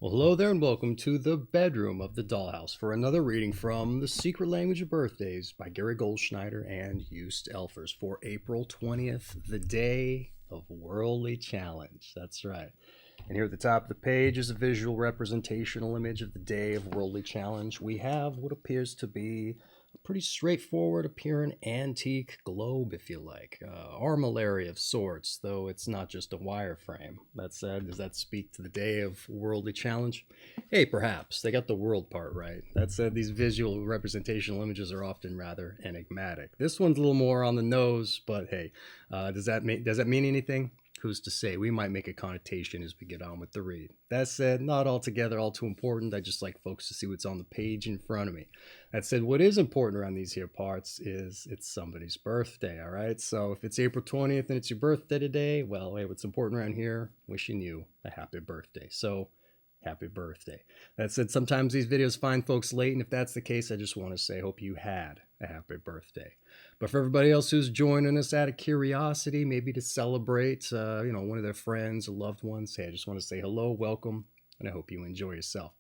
Well, hello there, and welcome to the bedroom of the dollhouse for another reading from The Secret Language of Birthdays by Gary Goldschneider and Just Elfers for April 20th, the day of Worldly Challenge. That's right. And here at the top of the page is a visual representational image of the day of Worldly Challenge. We have what appears to be a pretty straightforward appearing antique globe, if you like. Armillary of sorts, though it's not just a wireframe. That said, does that speak to the day of Worldly Challenge? Hey, perhaps. They got the world part right. That said, these visual representational images are often rather enigmatic. This one's a little more on the nose, but hey, does that mean anything? Who's to say? We might make a connotation as we get on with the read. That said, not altogether all too important. I just like folks to see what's on the page in front of me. That said, what is important around these here parts is it's somebody's birthday, all right? So if it's April 20th and it's your birthday today, well, hey, what's important around here? Wishing you a happy birthday. So happy birthday. That said, sometimes these videos find folks late, and if that's the case, I just want to say, hope you had a happy birthday. But for everybody else who's joining us out of curiosity, maybe to celebrate, one of their friends or loved ones, hey, I just want to say hello, welcome, and I hope you enjoy yourself.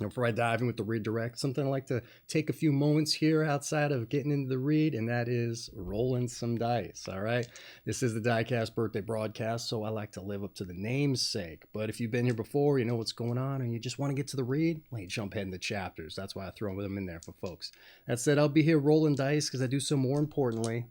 Now, before I dive in with the redirect, something I like to take a few moments here outside of getting into the read, and that is rolling some dice, all right? This is the Diecast birthday broadcast, so I like to live up to the namesake. But if you've been here before, you know what's going on, and you just want to get to the read, well, you jump ahead in the chapters. That's why I throw them in there for folks. That said, I'll be here rolling dice because I do so more importantly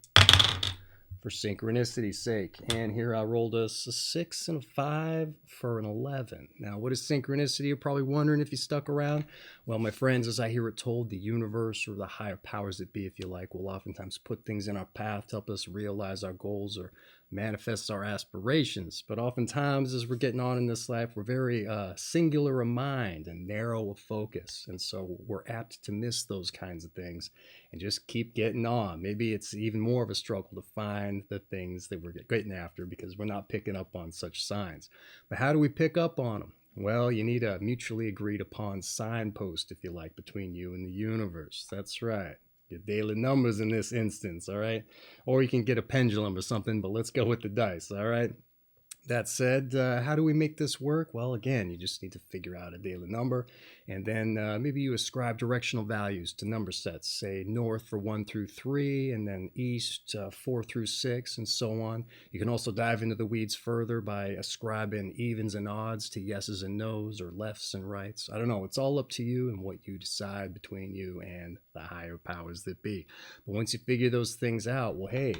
for synchronicity's sake. And here I rolled a 6 and a 5 for an 11. Now, what is synchronicity? You're probably wondering if you stuck around. Well, my friends, as I hear it told, the universe or the higher powers that be, if you like, will oftentimes put things in our path to help us realize our goals or manifest our aspirations. But oftentimes, as we're getting on in this life, we're very singular of mind and narrow of focus. And so we're apt to miss those kinds of things and just keep getting on. Maybe it's even more of a struggle to find the things that we're getting after because we're not picking up on such signs. But how do we pick up on them? Well, you need a mutually agreed upon signpost, if you like, between you and the universe. That's right. Your daily numbers in this instance, all right? Or you can get a pendulum or something, but let's go with the dice, all right? That said, how do we make this work? Well, again, you just need to figure out a daily number, and then maybe you ascribe directional values to number sets, say north for 1 through 3, and then east 4 through 6, and so on. You can also dive into the weeds further by ascribing evens and odds to yeses and nos, or lefts and rights. I don't know. It's all up to you and what you decide between you and the higher powers that be. But once you figure those things out, well, hey,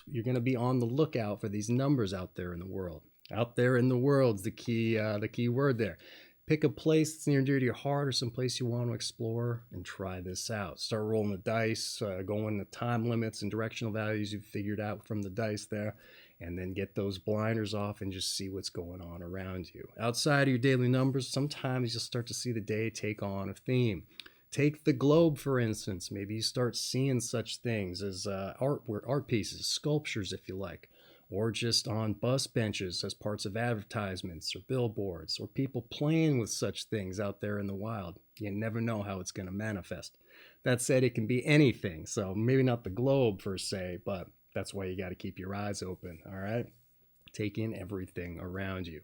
you're going to be on the lookout for these numbers out there in the world. Out there in the world's the key word there. Pick a place that's near and dear to your heart or some place you want to explore and try this out. Start rolling the dice, going the time limits and directional values you've figured out from the dice there, and then get those blinders off and just see what's going on around you. Outside of your daily numbers, sometimes you'll start to see the day take on a theme. Take the globe, for instance. Maybe you start seeing such things as art pieces, sculptures, if you like, or just on bus benches as parts of advertisements or billboards, or people playing with such things out there in the wild. You never know how it's going to manifest. That said, it can be anything, so maybe not the globe per se, but that's why you got to keep your eyes open, all right? Take in everything around you.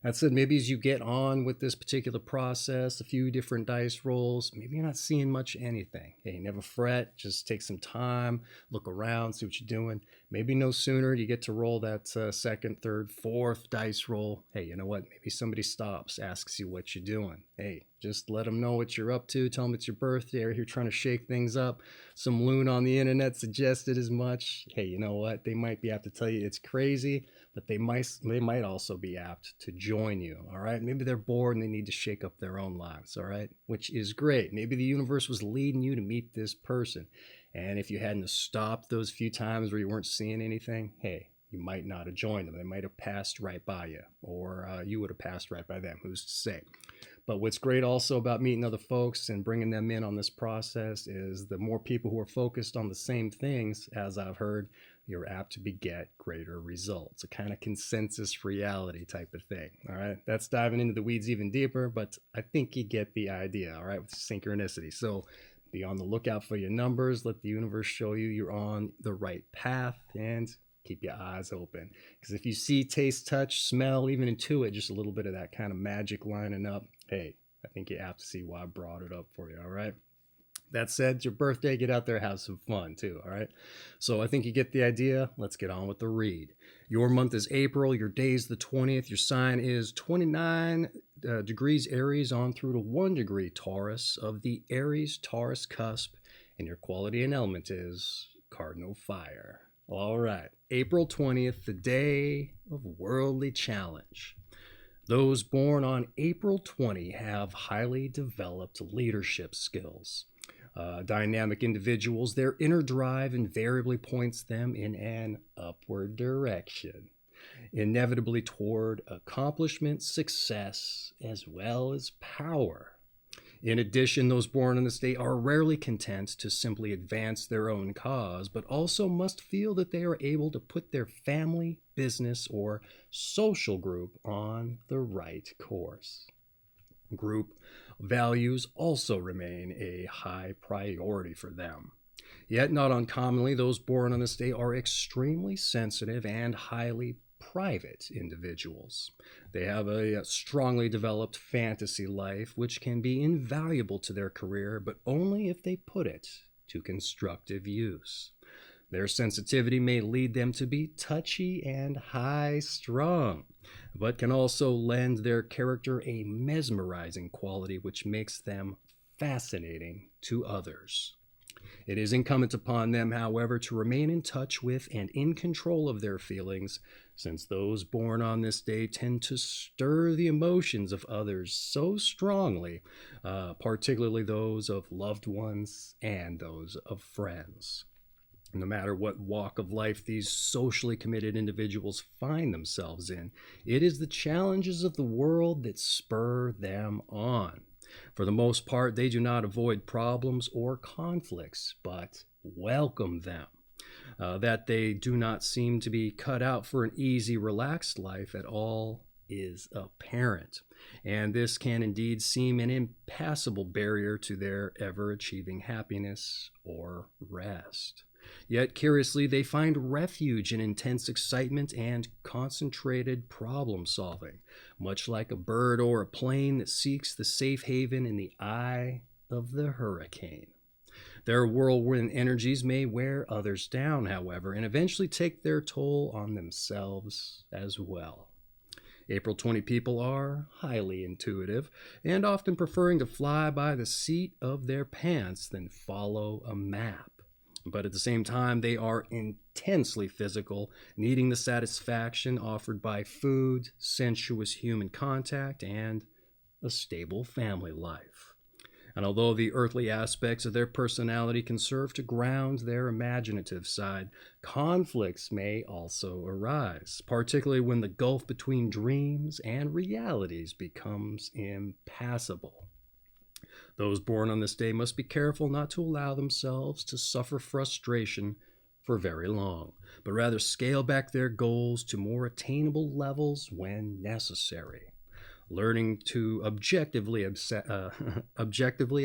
That said, maybe as you get on with this particular process, a few different dice rolls, maybe you're not seeing much anything. Hey, never fret. Just take some time, look around, see what you're doing. Maybe no sooner you get to roll that second, third, fourth dice roll. Hey, you know what? Maybe somebody stops, asks you what you're doing. Hey, just let them know what you're up to. Tell them it's your birthday, or you're trying to shake things up. Some loon on the internet suggested as much. Hey, you know what? They might be apt to tell you it's crazy, but they might also be apt to join you, all right? Maybe they're bored and they need to shake up their own lives, all right? Which is great. Maybe the universe was leading you to meet this person. And if you hadn't stopped those few times where you weren't seeing anything, hey, you might not have joined them. They might have passed right by you, or you would have passed right by them. Who's to say? But what's great also about meeting other folks and bringing them in on this process is the more people who are focused on the same things, as I've heard, you're apt to beget greater results. A kind of consensus reality type of thing, all right? That's diving into the weeds even deeper, but I think you get the idea, all right, with synchronicity. So be on the lookout for your numbers. Let the universe show you you're on the right path, and keep your eyes open. Because if you see, taste, touch, smell, even intuit just a little bit of that kind of magic lining up, Hey, I think you have to see why I brought it up for you, all right? That said, it's your birthday, get out there, have some fun too, all right? So I think you get the idea. Let's get on with the read. Your month is April, your day is the 20th, your sign is 29 degrees Aries on through to 1 degree Taurus of the Aries Taurus cusp, and your quality and element is Cardinal fire. All right, April 20th, the day of worldly challenge. Those born on April 20 have highly developed leadership skills. Dynamic individuals, their inner drive invariably points them in an upward direction, inevitably toward accomplishment, success, as well as power. In addition, those born in this day are rarely content to simply advance their own cause, but also must feel that they are able to put their family, business, or social group on the right course. Group values also remain a high priority for them. Yet, not uncommonly, those born on this day are extremely sensitive and highly private individuals. They have a strongly developed fantasy life, which can be invaluable to their career, but only if they put it to constructive use. Their sensitivity may lead them to be touchy and high strung, but can also lend their character a mesmerizing quality which makes them fascinating to others. It is incumbent upon them, however, to remain in touch with and in control of their feelings, since those born on this day tend to stir the emotions of others so strongly, particularly those of loved ones and those of friends. No matter what walk of life these socially committed individuals find themselves in, it is the challenges of the world that spur them on. For the most part, they do not avoid problems or conflicts, but welcome them. That they do not seem to be cut out for an easy, relaxed life at all is apparent. And this can indeed seem an impassible barrier to their ever achieving happiness or rest. Yet, curiously, they find refuge in intense excitement and concentrated problem solving, much like a bird or a plane that seeks the safe haven in the eye of the hurricane. Their whirlwind energies may wear others down, however, and eventually take their toll on themselves as well. April 20 people are highly intuitive and often preferring to fly by the seat of their pants than follow a map. But at the same time, they are intensely physical, needing the satisfaction offered by food, sensuous human contact, and a stable family life. And although the earthly aspects of their personality can serve to ground their imaginative side, conflicts may also arise, particularly when the gulf between dreams and realities becomes impassable. Those born on this day must be careful not to allow themselves to suffer frustration for very long, but rather scale back their goals to more attainable levels when necessary. Learning to objectively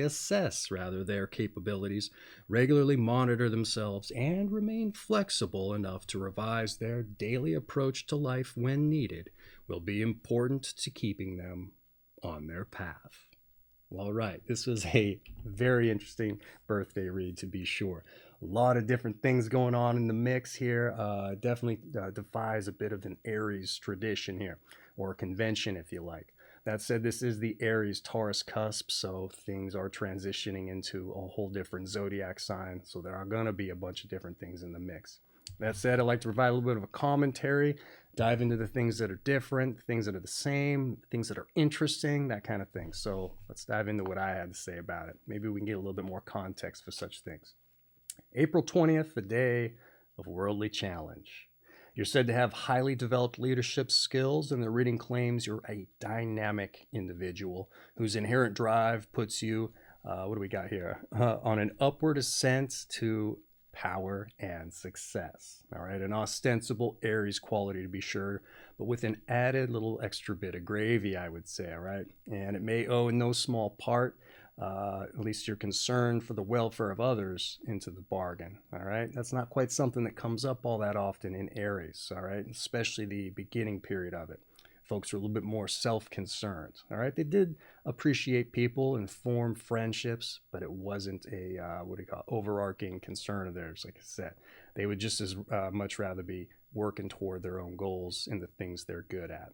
assess their capabilities, regularly monitor themselves, and remain flexible enough to revise their daily approach to life when needed will be important to keeping them on their path. All right, this was a very interesting birthday read, to be sure. A lot of different things going on in the mix here. Definitely defies a bit of an Aries tradition here, or convention, if you like. That said, this is the Aries Taurus cusp, so things are transitioning into a whole different zodiac sign. So there are going to be a bunch of different things in the mix. That said, I'd like to provide a little bit of a commentary, dive into the things that are different, things that are the same, things that are interesting, that kind of thing. So let's dive into what I had to say about it. Maybe we can get a little bit more context for such things. April 20th, the day of worldly challenge. You're said to have highly developed leadership skills, and the reading claims you're a dynamic individual whose inherent drive puts you, what do we got here, on an upward ascent to power and success. All right, an ostensible Aries quality to be sure, but with an added little extra bit of gravy, I would say. All right, and it may owe in no small part, at least your concern for the welfare of others into the bargain. All right, that's not quite something that comes up all that often in Aries. All right, especially the beginning period of it. Folks were a little bit more self-concerned. All right, they did appreciate people and form friendships, but it wasn't a overarching concern of theirs. Like I said, they would just as much rather be working toward their own goals and the things they're good at.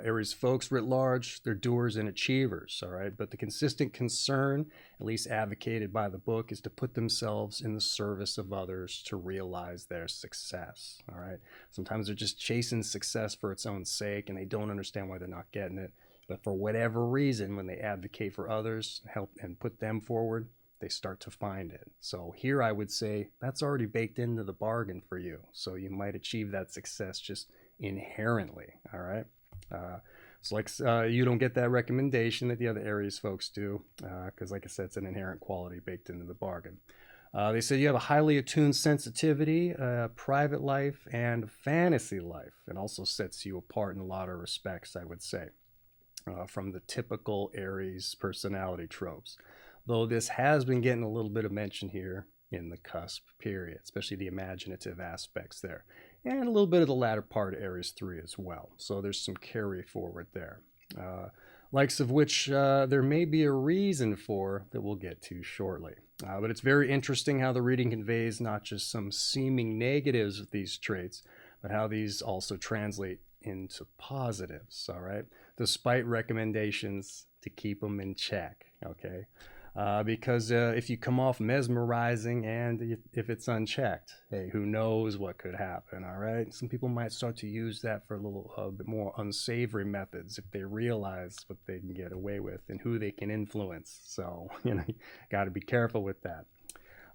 Aries folks writ large, they're doers and achievers, all right? But the consistent concern, at least advocated by the book, is to put themselves in the service of others to realize their success, all right? Sometimes they're just chasing success for its own sake and they don't understand why they're not getting it. But for whatever reason, when they advocate for others, help and put them forward, they start to find it. So here I would say that's already baked into the bargain for you. So you might achieve that success just inherently, all right? You don't get that recommendation that the other Aries folks do, because like I said, it's an inherent quality baked into the bargain. They said you have a highly attuned sensitivity, private life, and fantasy life. It also sets you apart in a lot of respects, I would say, from the typical Aries personality tropes. Though this has been getting a little bit of mention here in the cusp period, especially the imaginative aspects there. And a little bit of the latter part of Aries 3 as well. So there's some carry forward there. Likes of which there may be a reason for that we'll get to shortly. But it's very interesting how the reading conveys not just some seeming negatives of these traits, but how these also translate into positives, all right? Despite recommendations to keep them in check, okay? Because if you come off mesmerizing and if it's unchecked, hey, who knows what could happen, all right? Some people might start to use that for a little bit more unsavory methods if they realize what they can get away with and who they can influence. So, got to be careful with that.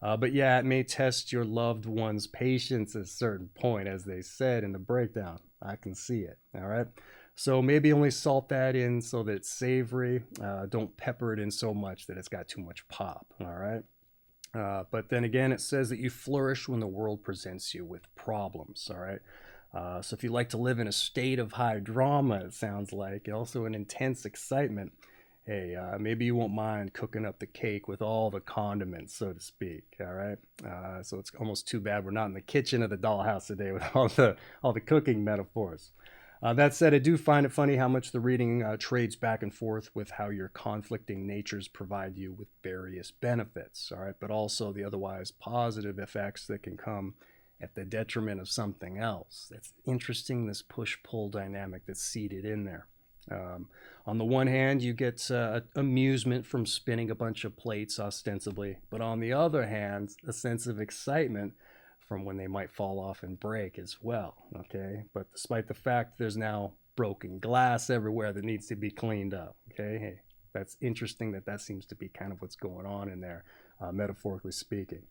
But yeah, it may test your loved one's patience at a certain point, as they said in the breakdown. I can see it, all right? So maybe only salt that in so that it's savory. Don't pepper it in so much that it's got too much pop, all right? But then again, it says that you flourish when the world presents you with problems, all right? So if you like to live in a state of high drama, it sounds like, also an intense excitement, hey, maybe you won't mind cooking up the cake with all the condiments, so to speak, all right? So it's almost too bad we're not in the kitchen of the dollhouse today with all the cooking metaphors. That said, I do find it funny how much the reading trades back and forth with how your conflicting natures provide you with various benefits, all right, but also the otherwise positive effects that can come at the detriment of something else. It's interesting, this push-pull dynamic that's seated in there. On the one hand, you get amusement from spinning a bunch of plates ostensibly, but on the other hand, a sense of excitement from when they might fall off and break as well, okay? But despite the fact there's now broken glass everywhere that needs to be cleaned up, okay? Hey, that's interesting that seems to be kind of what's going on in there, metaphorically speaking.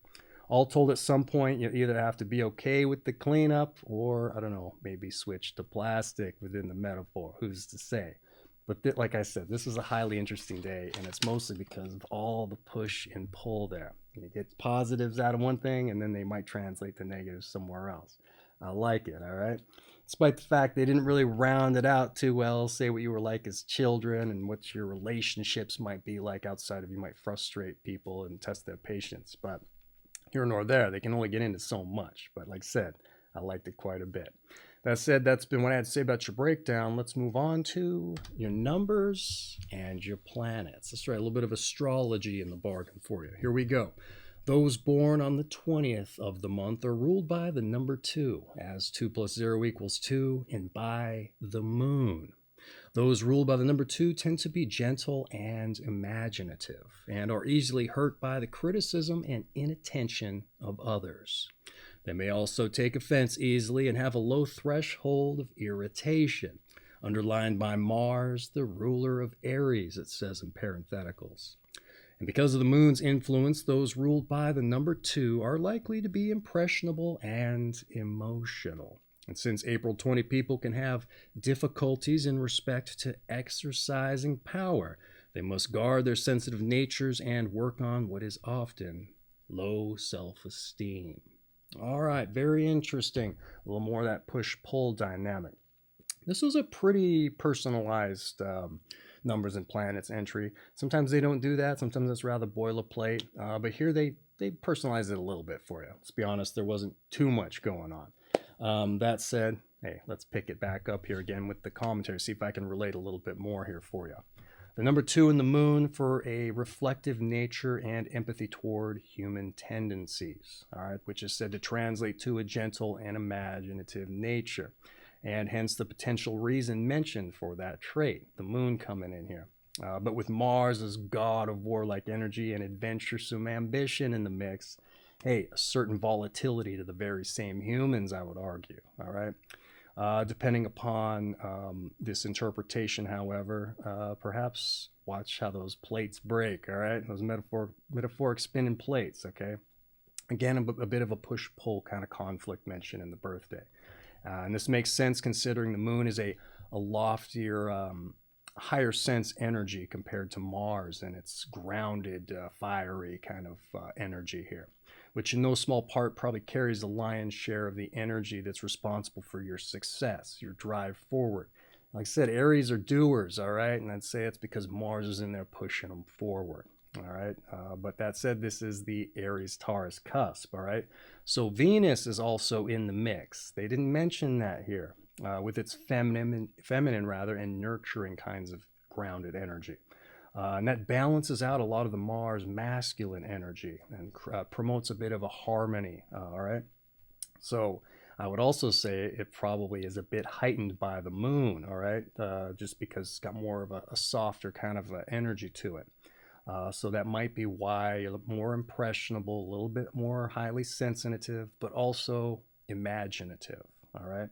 All told, at some point, you either have to be okay with the cleanup or, I don't know, maybe switch to plastic within the metaphor. Who's to say? But like I said, this is a highly interesting day, and it's mostly because of all the push and pull there. You get positives out of one thing, and then they might translate to negatives somewhere else. I like it, all right? Despite the fact they didn't really round it out too well, say what you were like as children and what your relationships might be like outside of you might frustrate people and test their patience. But here nor there, they can only get into so much. But like I said, I liked it quite a bit. That said, that's been what I had to say about your breakdown. Let's move on to your numbers and your planets. Let's try a little bit of astrology in the bargain for you. Here we go. Those born on the 20th of the month are ruled by the number 2, as 2 plus 0 equals 2, and by the moon. Those ruled by the number 2 tend to be gentle and imaginative, and are easily hurt by the criticism and inattention of others. They may also take offense easily and have a low threshold of irritation, underlined by Mars, the ruler of Aries, it says in parentheticals. And because of the moon's influence, those ruled by the number 2 are likely to be impressionable and emotional. And since April 20 people can have difficulties in respect to exercising power, they must guard their sensitive natures and work on what is often low self-esteem. All right, very interesting. A little more of that push-pull dynamic. This was a pretty personalized numbers and planets entry. Sometimes they don't do that. Sometimes it's rather boilerplate. But here they personalized it a little bit for you. Let's be honest, there wasn't too much going on. That said, hey, let's pick it back up here again with the commentary, see if I can relate a little bit more here for you. The number 2 in the moon for a reflective nature and empathy toward human tendencies, all right, which is said to translate to a gentle and imaginative nature, and hence the potential reason mentioned for that trait, the moon coming in here. But with Mars as god of warlike energy and adventuresome ambition in the mix, hey, a certain volatility to the very same humans, I would argue, all right? Depending upon this interpretation, however, perhaps watch how those plates break, all right? Those metaphoric spinning plates, okay? Again, a bit of a push-pull kind of conflict mentioned in the birthday. And this makes sense considering the moon is a loftier, higher sense energy compared to Mars and its grounded, fiery kind of energy here, which in no small part probably carries the lion's share of the energy that's responsible for your success, your drive forward. Like I said, Aries are doers, all right? And I'd say it's because Mars is in there pushing them forward, all right? But that said, this is the Aries-Taurus cusp, all right? So Venus is also in the mix. They didn't mention that here with its feminine and nurturing kinds of grounded energy. And that balances out a lot of the Mars masculine energy and promotes a bit of a harmony, all right? So I would also say it probably is a bit heightened by the moon, all right? Just because it's got more of a softer kind of energy to it. So that might be why you're more impressionable, a little bit more highly sensitive, but also imaginative, all right?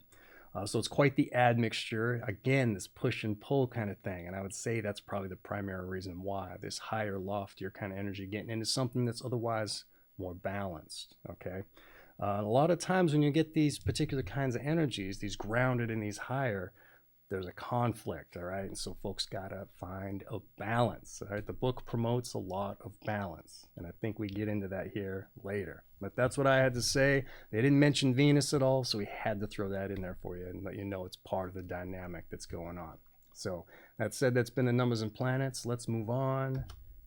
So it's quite the admixture. Again, this push and pull kind of thing. And I would say that's probably the primary reason why this higher, loftier kind of energy getting into something that's otherwise more balanced, okay? A lot of times when you get these particular kinds of energies, these grounded and these higher, there's a conflict, all right? And so folks gotta find a balance, all right? The book promotes a lot of balance, and I think we get into that here later. But that's what I had to say. They didn't mention Venus at all, so we had to throw that in there for you and let you know it's part of the dynamic that's going on. So that said, that's been the numbers and planets. Let's move on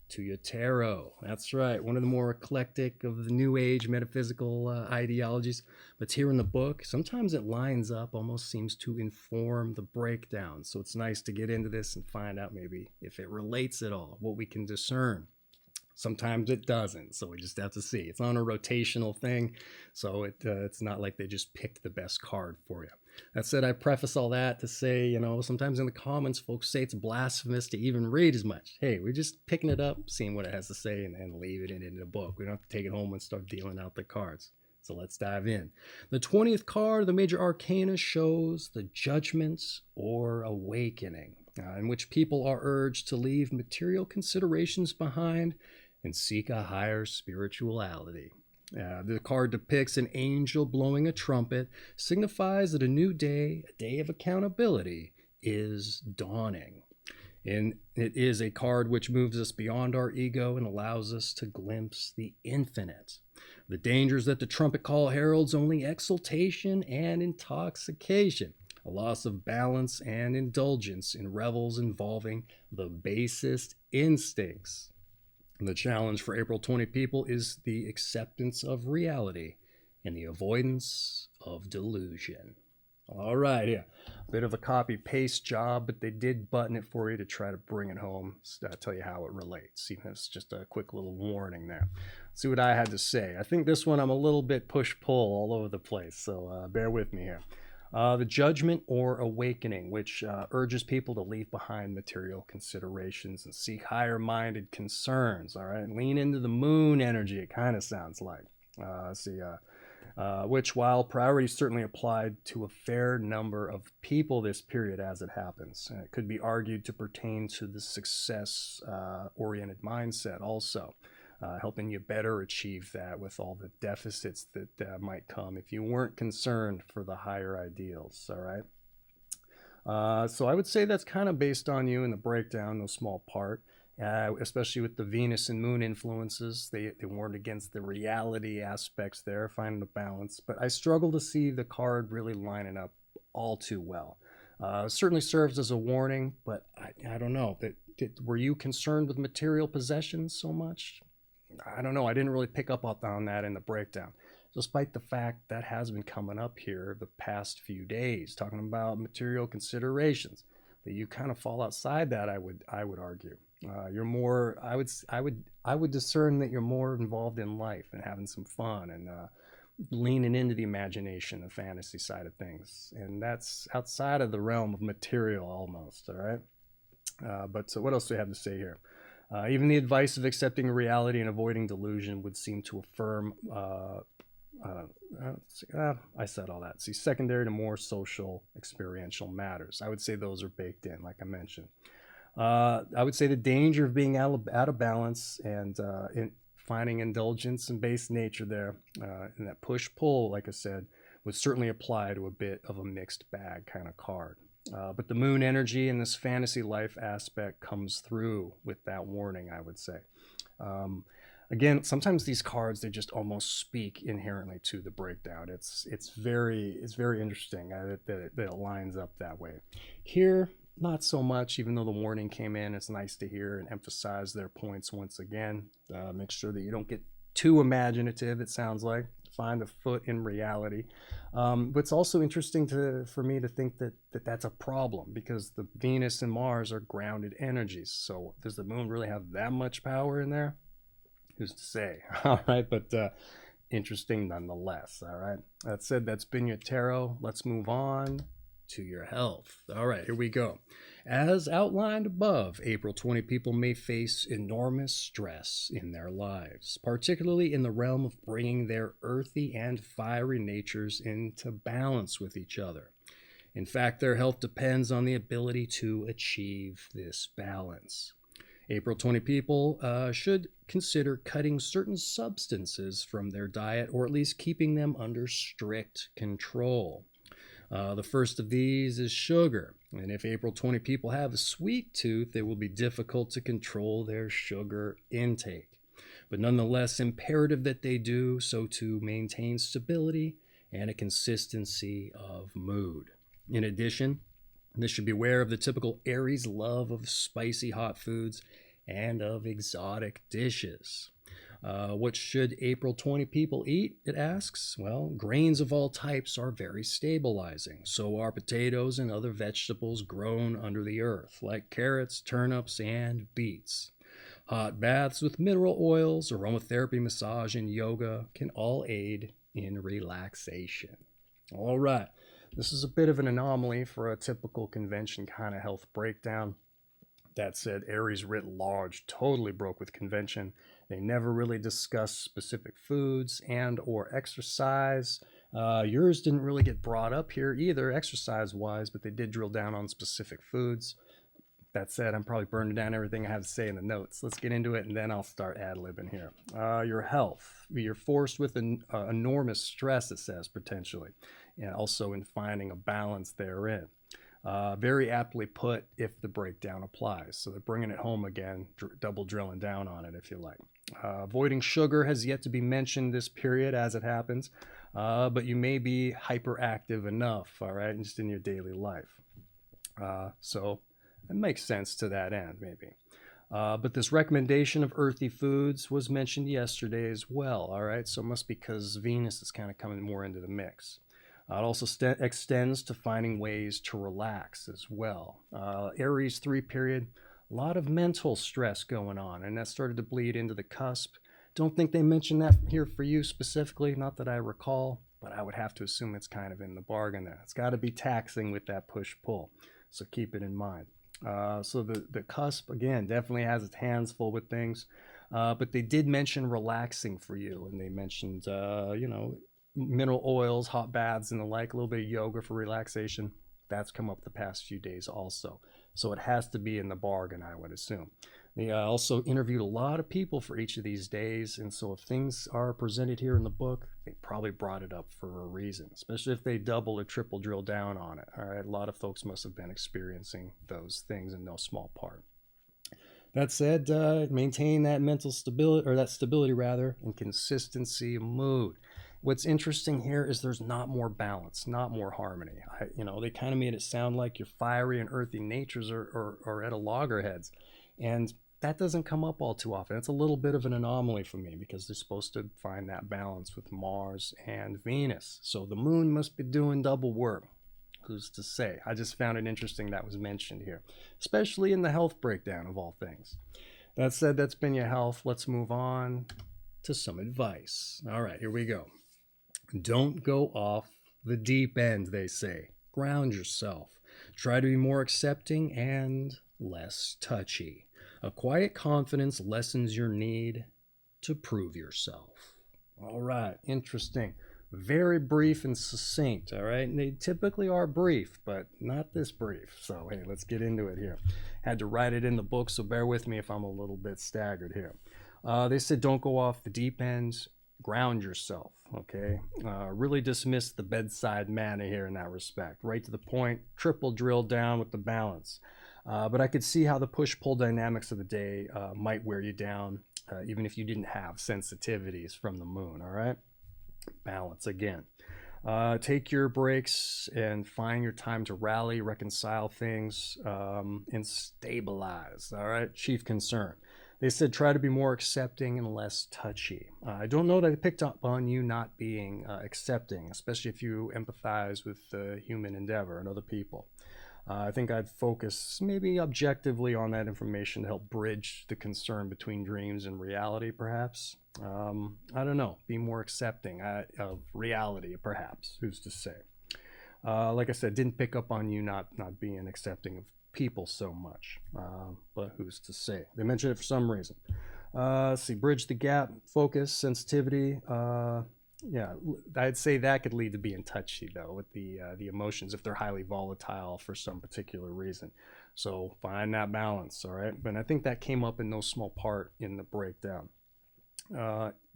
to your tarot. That's right, one of the more eclectic of the new age metaphysical ideologies, but it's here in the book. Sometimes it lines up, almost seems to inform the breakdown. So it's nice to get into this and find out maybe if it relates at all, what we can discern. Sometimes it doesn't, so we just have to see. It's on a rotational thing, so it's not like they just picked the best card for you. That said, I preface all that to say, you know, sometimes in the comments, folks say it's blasphemous to even read as much. Hey, we're just picking it up, seeing what it has to say, and then leave it in the book. We don't have to take it home and start dealing out the cards. So let's dive in. The 20th card of the major arcana shows the judgments or awakening, in which people are urged to leave material considerations behind and seek a higher spirituality. The card depicts an angel blowing a trumpet, signifies that a new day, a day of accountability, is dawning. And it is a card which moves us beyond our ego and allows us to glimpse the infinite. The dangers that the trumpet call heralds only exultation and intoxication, a loss of balance and indulgence in revels involving the basest instincts. The challenge for April 20 people is the acceptance of reality and the avoidance of delusion. All right, yeah, a bit of a copy-paste job, but they did button it for you to try to bring it home, tell you how it relates. Even if it's just a quick little warning there. Let's see what I had to say. I think this one I'm a little bit push-pull all over the place, so bear with me here. The judgment or awakening, which urges people to leave behind material considerations and seek higher-minded concerns, all right? Lean into the moon energy, it kind of sounds like. Which, while priorities certainly applied to a fair number of people this period as it happens, it could be argued to pertain to the success-oriented mindset also. Helping you better achieve that with all the deficits that might come if you weren't concerned for the higher ideals, all right? So I would say that's kind of based on you in the breakdown, no small part, especially with the Venus and Moon influences. They warned against the reality aspects there, finding the balance, but I struggle to see the card really lining up all too well. Certainly serves as a warning, but I don't know. Were you concerned with material possessions so much? I don't know. I didn't really pick up on that in the breakdown. despite the fact that has been coming up here the past few days, talking about material considerations. That you kind of fall outside that, I would argue. You're more, I would discern that you're more involved in life and having some fun and leaning into the imagination, the fantasy side of things, and that's outside of the realm of material almost. All right. But so what else do we have to say here? Even the advice of accepting reality and avoiding delusion would seem to affirm. I said all that. See, secondary to more social, experiential matters. I would say those are baked in, like I mentioned. I would say the danger of being out of balance and in finding indulgence and base nature there, and that push pull, like I said, would certainly apply to a bit of a mixed bag kind of card. But the moon energy and this fantasy life aspect comes through with that warning, I would say. Again, sometimes these cards, they just almost speak inherently to the breakdown. It's very interesting that it lines up that way. Here, not so much, even though the warning came in. It's nice to hear and emphasize their points once again. Make sure that you don't get too imaginative, it sounds like. Find the foot in reality. But it's also interesting for me to think that that's a problem, because the Venus and Mars are grounded energies. So does the moon really have that much power in there? Who's to say? All right, but interesting nonetheless. All right. That said, that's been your tarot. Let's move on to your health. All right, here we go. As outlined above, April 20 people may face enormous stress in their lives, particularly in the realm of bringing their earthy and fiery natures into balance with each other. In fact, their health depends on the ability to achieve this balance. April 20 people should consider cutting certain substances from their diet, or at least keeping them under strict control. The first of these is sugar. And if April 20 people have a sweet tooth, it will be difficult to control their sugar intake. But nonetheless, imperative that they do so to maintain stability and a consistency of mood. In addition, they should be aware of the typical Aries love of spicy hot foods and of exotic dishes. What should April 20 people eat, it asks? Well, grains of all types are very stabilizing. So are potatoes and other vegetables grown under the earth, like carrots, turnips, and beets. Hot baths with mineral oils, aromatherapy, massage, and yoga can all aid in relaxation. All right, this is a bit of an anomaly for a typical convention kind of health breakdown. That said, Aries writ large totally broke with convention. They never really discussed specific foods and or exercise. Yours didn't really get brought up here either, exercise-wise, but they did drill down on specific foods. That said, I'm probably burning down everything I have to say in the notes. Let's get into it, and then I'll start ad-libbing here. Your health. You're forced with an enormous stress, it says, potentially, and also in finding a balance therein. Very aptly put if the breakdown applies. So they're bringing it home again, double drilling down on it, if you like. Avoiding sugar has yet to be mentioned this period as it happens, but you may be hyperactive enough, all right, just in your daily life. So it makes sense to that end, maybe. But this recommendation of earthy foods was mentioned yesterday as well, all right? So it must be because Venus is kind of coming more into the mix. It also extends to finding ways to relax as well. Aries 3 period, a lot of mental stress going on, and that started to bleed into the cusp. Don't think they mentioned that here for you specifically, not that I recall, but I would have to assume it's kind of in the bargain there. It's got to be taxing with that push-pull, so keep it in mind. So the cusp, again, definitely has its hands full with things, but they did mention relaxing for you, and they mentioned, mineral oils, hot baths, and the like, a little bit of yoga for relaxation. That's come up the past few days also. So it has to be in the bargain, I would assume. They also interviewed a lot of people for each of these days, and so if things are presented here in the book, they probably brought it up for a reason, especially if they double or triple drill down on it. All right, a lot of folks must have been experiencing those things in no small part. That said, maintain that mental stability, or that stability rather, and consistency of mood. What's interesting here is there's not more balance, not more harmony. They kind of made it sound like your fiery and earthy natures are at a loggerheads. And that doesn't come up all too often. It's a little bit of an anomaly for me because they're supposed to find that balance with Mars and Venus. So the moon must be doing double work. Who's to say? I just found it interesting that was mentioned here, especially in the health breakdown of all things. That said, that's been your health. Let's move on to some advice. All right, here we go. Don't go off the deep end, they say. Ground yourself. Try to be more accepting and less touchy. A quiet confidence lessens your need to prove yourself. All right, interesting. Very brief and succinct, all right? And they typically are brief, but not this brief. So, hey, let's get into it here. Had to write it in the book, so bear with me if I'm a little bit staggered here. They said don't go off the deep end, ground yourself, okay? Really dismiss the bedside manner here in that respect. Right to the point, triple drill down with the balance. But I could see how the push-pull dynamics of the day might wear you down, even if you didn't have sensitivities from the moon, all right? Balance again. Take your breaks and find your time to rally, reconcile things, and stabilize, all right? Chief concern. They said try to be more accepting and less touchy. I don't know that I picked up on you not being accepting, especially if you empathize with the human endeavor and other people. I think I'd focus maybe objectively on that information to help bridge the concern between dreams and reality, perhaps. I don't know, be more accepting of reality, perhaps. Who's to say? Like I said, didn't pick up on you not being accepting of people so much, but who's to say? They mentioned it for some reason. Let's see, bridge the gap, focus, sensitivity. Yeah, I'd say that could lead to being touchy though with the emotions if they're highly volatile for some particular reason. So find that balance, all right? But I think that came up in no small part in the breakdown.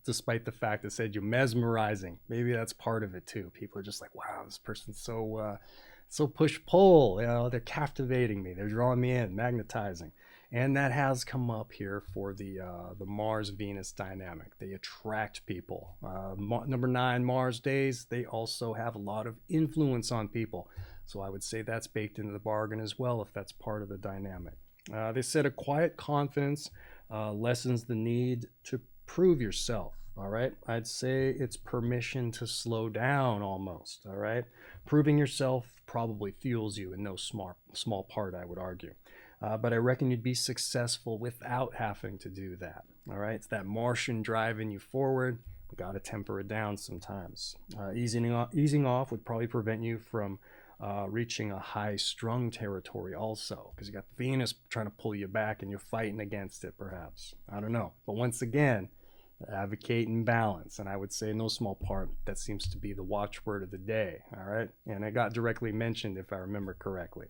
Despite the fact that said you're mesmerizing, maybe that's part of it too. People are just like, wow, this person's so push-pull. You know, they're captivating me. They're drawing me in, magnetizing. And that has come up here for the Mars-Venus dynamic. They attract people. Number 9, Mars days, they also have a lot of influence on people. So I would say that's baked into the bargain as well if that's part of the dynamic. They said a quiet confidence lessens the need to prove yourself. All right, I'd say it's permission to slow down almost. All right, proving yourself probably fuels you in no small part, I would argue. But I reckon you'd be successful without having to do that. All right, it's that Martian driving you forward. We got to temper it down sometimes. Easing off would probably prevent you from reaching a high-strung territory also, because you got Venus trying to pull you back and you're fighting against it perhaps. I don't know. But once again, advocating balance, and I would say in no small part that seems to be the watchword of the day. All right, and it got directly mentioned if I remember correctly.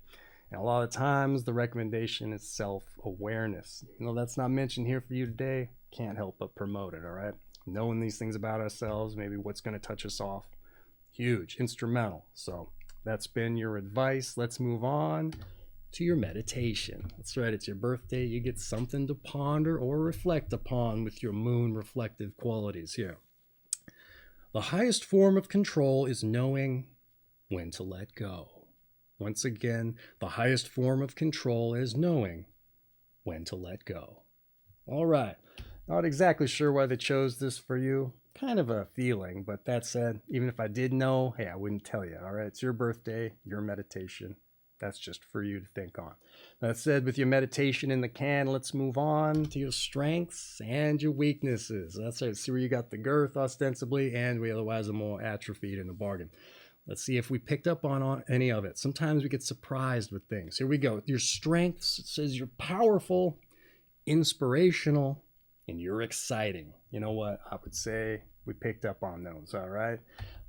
And a lot of times the recommendation is self-awareness. You know, that's not mentioned here for you today. Can't help but promote it, all right? Knowing these things about ourselves, maybe what's going to touch us off, huge, instrumental. So that's been your advice. Let's move on to your meditation. That's right, it's your birthday. You get something to ponder or reflect upon with your moon reflective qualities here. The highest form of control is knowing when to let go. Once again, the highest form of control is knowing when to let go. All right, not exactly sure why they chose this for you. Kind of a feeling, but that said, even if I did know, hey, I wouldn't tell you. All right, it's your birthday, your meditation. That's just for you to think on. That said, with your meditation in the can, let's move on to your strengths and your weaknesses. That's right, see where you got the girth ostensibly, and we otherwise are more atrophied in the bargain. Let's see if we picked up on any of it. Sometimes we get surprised with things. Here we go. Your strengths, it says you're powerful, inspirational, and you're exciting. You know what? I would say we picked up on those, all right?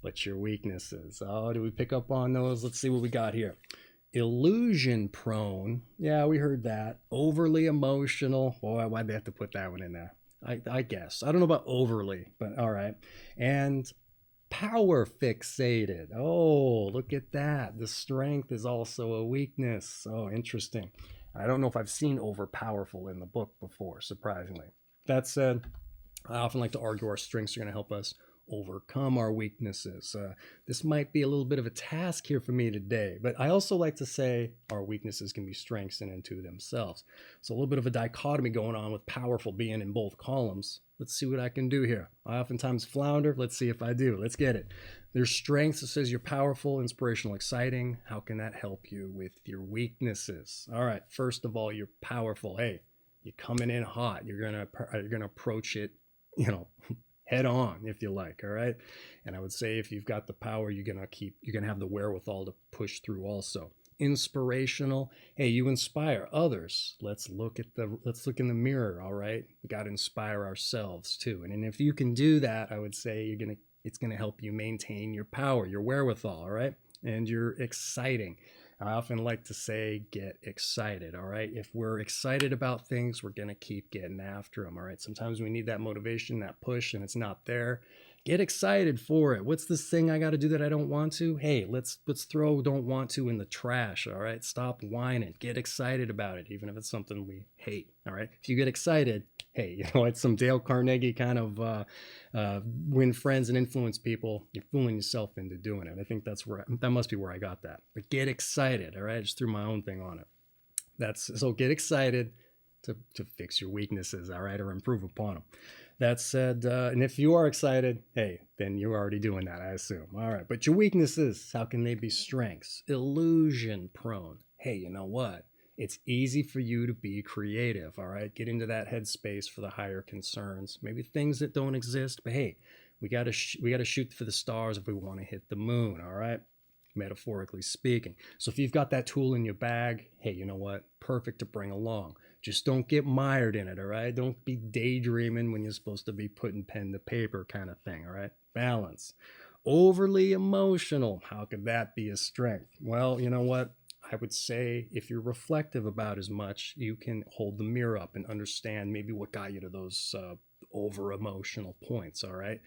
But your weaknesses. Oh, did we pick up on those? Let's see what we got here. Illusion prone. Yeah, we heard that. Overly emotional. Boy, why'd they have to put that one in there? I guess. I don't know about overly, but all right. And power fixated. Oh, look at that. The strength is also a weakness. Oh, interesting. I don't know if I've seen overpowerful in the book before, surprisingly. That said, I often like to argue our strengths are going to help us overcome our weaknesses. This might be a little bit of a task here for me today, but I also like to say our weaknesses can be strengths in and to themselves. So a little bit of a dichotomy going on with powerful being in both columns. Let's see what I can do here. I oftentimes flounder. Let's see if I do. Let's get it. There's strengths. It says you're powerful, inspirational, exciting. How can that help you with your weaknesses? All right. First of all, you're powerful. Hey, you're coming in hot. You're gonna approach it, head on, if you like. All right. And I would say if you've got the power, you're gonna have the wherewithal to push through also. Inspirational. Hey, you inspire others. Let's look in the mirror. All right. We got to inspire ourselves too. And if you can do that, I would say it's gonna help you maintain your power, your wherewithal. All right. And you're exciting. I often like to say, get excited, all right? If we're excited about things, we're going to keep getting after them, all right? Sometimes we need that motivation, that push, and it's not there. Get excited for it. What's this thing I got to do that I don't want to? Hey, let's throw don't want to in the trash, all right? Stop whining. Get excited about it, even if it's something we hate, all right? If you get excited, hey, it's some Dale Carnegie kind of win friends and influence people. You're fooling yourself into doing it. I think that must be where I got that. But get excited, all right? I just threw my own thing on it. So get excited to fix your weaknesses, all right, or improve upon them. That said, and if you are excited, hey, then you're already doing that, I assume. All right, but your weaknesses, how can they be strengths? Illusion prone. Hey, you know what? It's easy for you to be creative, all right? Get into that headspace for the higher concerns, maybe things that don't exist, but hey, we got to shoot for the stars if we want to hit the moon, all right? Metaphorically speaking. So if you've got that tool in your bag, hey, you know what? Perfect to bring along. Just don't get mired in it, all right? Don't be daydreaming when you're supposed to be putting pen to paper kind of thing, all right? Balance. Overly emotional. How could that be a strength? Well, you know what? I would say if you're reflective about as much, you can hold the mirror up and understand maybe what got you to those over emotional points, all right?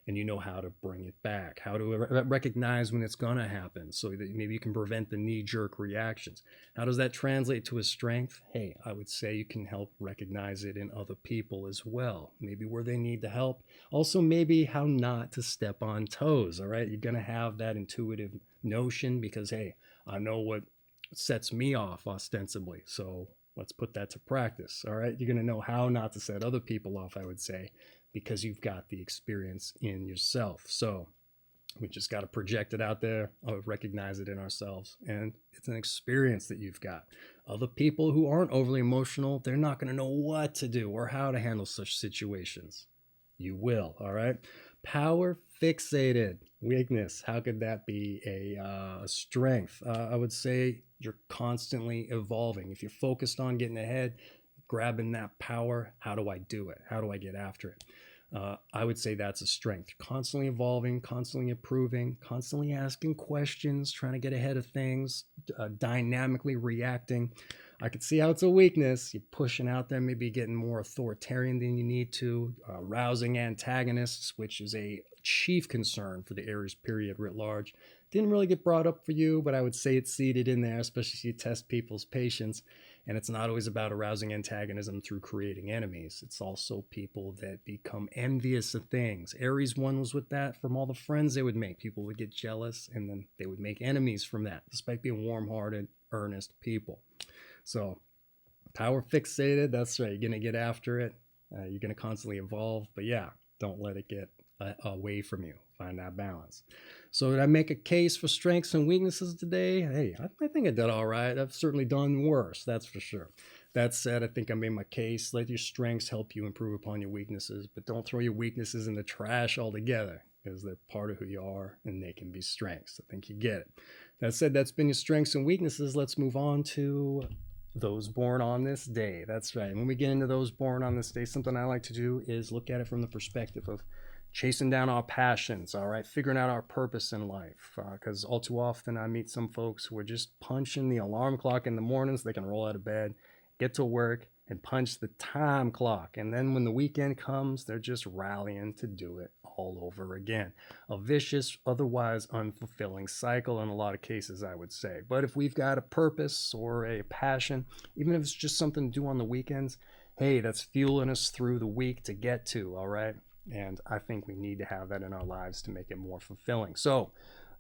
And you know how to bring it back, how to recognize when it's gonna happen so that maybe you can prevent the knee-jerk reactions. How does that translate to a strength? Hey, I would say you can help recognize it in other people as well, maybe where they need the help. Also, maybe how not to step on toes, all right? You're gonna have that intuitive notion because, hey, I know what sets me off ostensibly, so let's put that to practice, all right? You're going to know how not to set other people off, I would say, because you've got the experience in yourself. So we just got to project it out there, recognize it in ourselves, and it's an experience that you've got. Other people who aren't overly emotional, they're not going to know what to do or how to handle such situations. You will, all right? Power fixated. Weakness. How could that be a strength? I would say you're constantly evolving. If you're focused on getting ahead, grabbing that power, how do I do it? How do I get after it? I would say that's a strength. Constantly evolving, constantly improving, constantly asking questions, trying to get ahead of things, dynamically reacting. I could see how it's a weakness. You're pushing out there, maybe getting more authoritarian than you need to, rousing antagonists, which is a chief concern for the Aries period writ large. Didn't really get brought up for you, but I would say it's seated in there, especially if you test people's patience. And it's not always about arousing antagonism through creating enemies. It's also people that become envious of things. Aries one was with that. From all the friends they would make, people would get jealous, and then they would make enemies from that, despite being warm-hearted, earnest people. So power fixated, that's right. You're going to get after it. You're going to constantly evolve. But yeah, don't let it get away from you. Find that balance. So did I make a case for strengths and weaknesses today? Hey, I think I did all right. I've certainly done worse, that's for sure. That said, I think I made my case. Let your strengths help you improve upon your weaknesses, but don't throw your weaknesses in the trash altogether, because they're part of who you are and they can be strengths. I think you get it. That said, that's been your strengths and weaknesses. Let's move on to those born on this day. That's right. When we get into those born on this day, something I like to do is look at it from the perspective of chasing down our passions, all right, figuring out our purpose in life, because all too often I meet some folks who are just punching the alarm clock in the mornings. They can roll out of bed, get to work, and punch the time clock, and then when the weekend comes, they're just rallying to do it all over again. A vicious, otherwise unfulfilling cycle in a lot of cases, I would say. But if we've got a purpose or a passion, even if it's just something to do on the weekends, hey, that's fueling us through the week to get to, all right? And I think we need to have that in our lives to make it more fulfilling. So,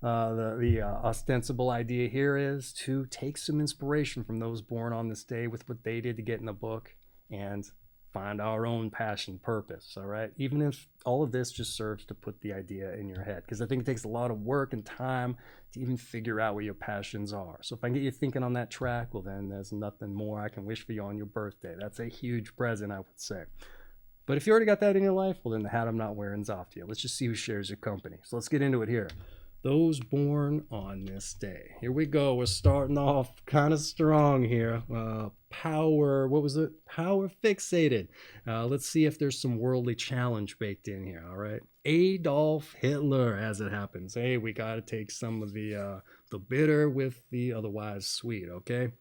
the ostensible idea here is to take some inspiration from those born on this day with what they did to get in the book and find our own passion, purpose. All right. Even if all of this just serves to put the idea in your head, because I think it takes a lot of work and time to even figure out what your passions are. So if I can get you thinking on that track, well, then there's nothing more I can wish for you on your birthday. That's a huge present, I would say. But if you already got that in your life, well, then the hat I'm not wearing's off to you. Let's just see who shares your company. So let's get into it here. Those born on this day. Here we go. We're starting off kind of strong here. Power, what was it? Power fixated. Let's see if there's some worldly challenge baked in here, all right? Adolf Hitler, as it happens. Hey, we got to take some of the bitter with the otherwise sweet, okay?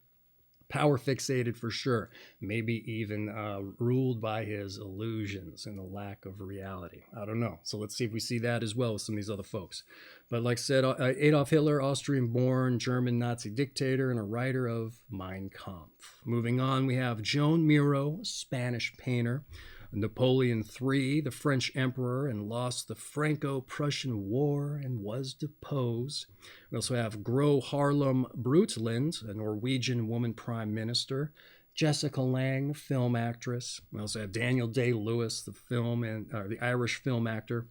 Power fixated for sure, maybe even ruled by his illusions and the lack of reality. I don't know. So let's see if we see that as well with some of these other folks. But like I said, Adolf Hitler, Austrian-born German Nazi dictator and a writer of Mein Kampf. Moving on, we have Joan Miro, Spanish painter. Napoleon III, the French emperor, and lost the Franco-Prussian War and was deposed. We also have Gro Harlem Brundtland, a Norwegian woman prime minister. Jessica Lange, film actress. We also have Daniel Day-Lewis, the Irish film actor.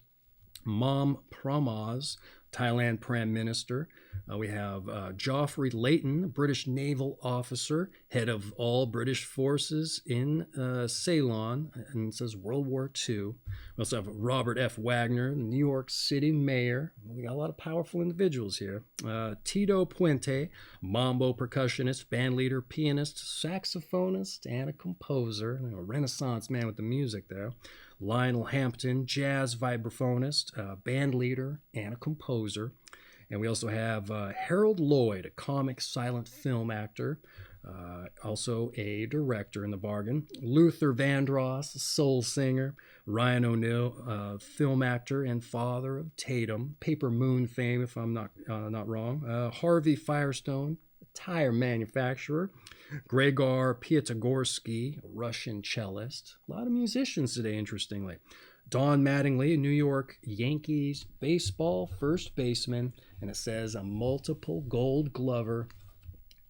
Mom Pramod, Thailand Prime Minister. We have Geoffrey Layton, British naval officer, head of all British forces in Ceylon, and it says World War II. We also have Robert F. Wagner, New York City mayor. We got a lot of powerful individuals here. Tito Puente, mambo percussionist, bandleader, pianist, saxophonist, and a composer. A Renaissance man with the music there. Lionel Hampton, jazz vibraphonist, band leader, and a composer. And we also have Harold Lloyd, a comic silent film actor, also a director in the bargain. Luther Vandross, a soul singer. Ryan O'Neill, film actor and father of Tatum, Paper Moon fame, if I'm not wrong. Harvey Firestone, a tire manufacturer. Gregor Piatigorsky, Russian cellist. A lot of musicians today, interestingly. Don Mattingly, New York Yankees baseball first baseman, and it says a multiple Gold Glover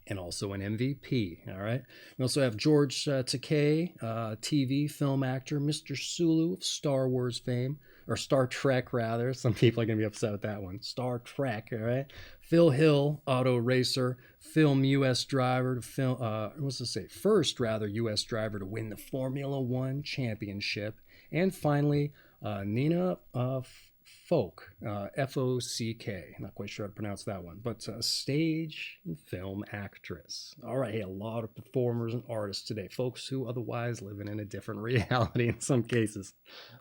and also an MVP. All right. We also have George Takei, TV film actor, Mr. Sulu of Star Wars fame, or Star Trek rather. Some people are gonna be upset with that one. Star Trek. All right. Phil Hill, auto racer, U.S. driver to first U.S. driver to win the Formula One championship, and finally Nina Folk, F-O-C-K. Not quite sure how to pronounce that one, but stage and film actress. All right, hey, a lot of performers and artists today, folks who otherwise living in a different reality in some cases.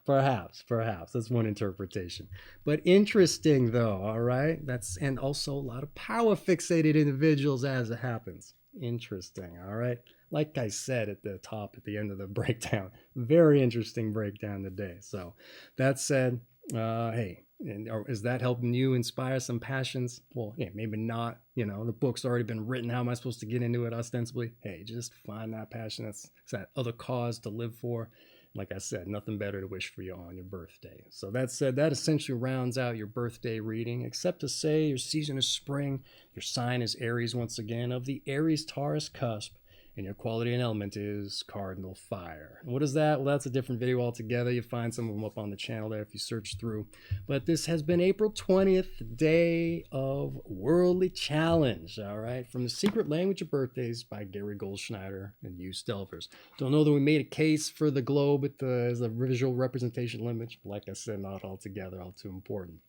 Perhaps. That's one interpretation. But interesting though, all right? And also a lot of power fixated individuals as it happens. Interesting, all right? Like I said at the top, at the end of the breakdown, very interesting breakdown today. So that said, hey, is that helping you inspire some passions? Well, yeah, maybe not. The book's already been written. How am I supposed to get into it ostensibly? Hey, just find that passion. That's that other cause to live for. Like I said, nothing better to wish for you on your birthday. So that said, that essentially rounds out your birthday reading, except to say your season is spring, your sign is Aries once again, of the Aries Taurus Cusp, and your quality and element is Cardinal Fire. And what is that? Well, that's a different video altogether. You find some of them up on the channel there if you search through. But this has been April 20th, day of Worldly Challenge, all right? From The Secret Language of Birthdays by Gary Goldschneider and you Stelfers. Don't know that we made a case for the globe as a visual representation image. Like I said, not altogether, all too important.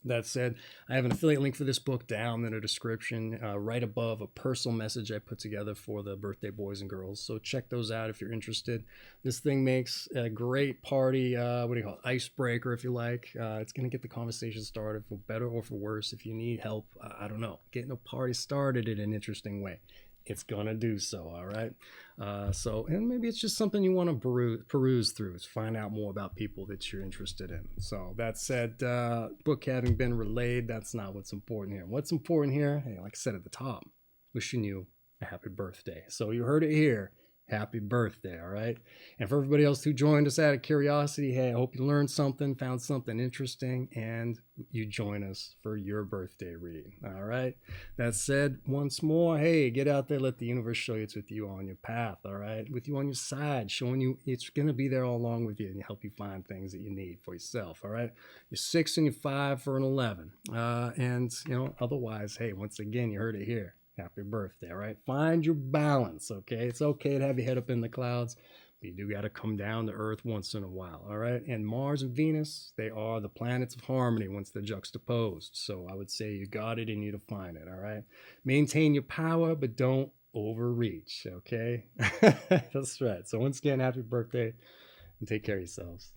That said, I have an affiliate link for this book down in the description, right above a personal message I put together for the birthday boys and girls. So check those out if you're interested. This thing makes a great party, icebreaker if you like. It's going to get the conversation started for better or for worse. If you need help, I don't know, getting a party started in an interesting way. It's going to do so, all right? And maybe it's just something you want to peruse through, to find out more about people that you're interested in. So that said, book having been relayed, that's not what's important here. What's important here, hey, like I said at the top, wishing you a happy birthday. So you heard it here. happy birthday, all right? And for everybody else who joined us out of curiosity, hey, I hope you learned something, found something interesting, and you join us for your birthday reading, all right? That said, once more, hey, get out there, let the universe show you it's with you on your path, all right? With you on your side, showing you it's going to be there all along with you and help you find things that you need for yourself, all right? You're 6 and you're 5 for an 11. And, otherwise, hey, once again, you heard it here. Happy birthday, all right? Find your balance, okay? It's okay to have your head up in the clouds, but you do got to come down to earth once in a while, all right? And Mars and Venus, they are the planets of harmony once they're juxtaposed. So I would say you got it in you to find it, all right? Maintain your power, but don't overreach, okay? That's right. So once again, happy birthday and take care of yourselves.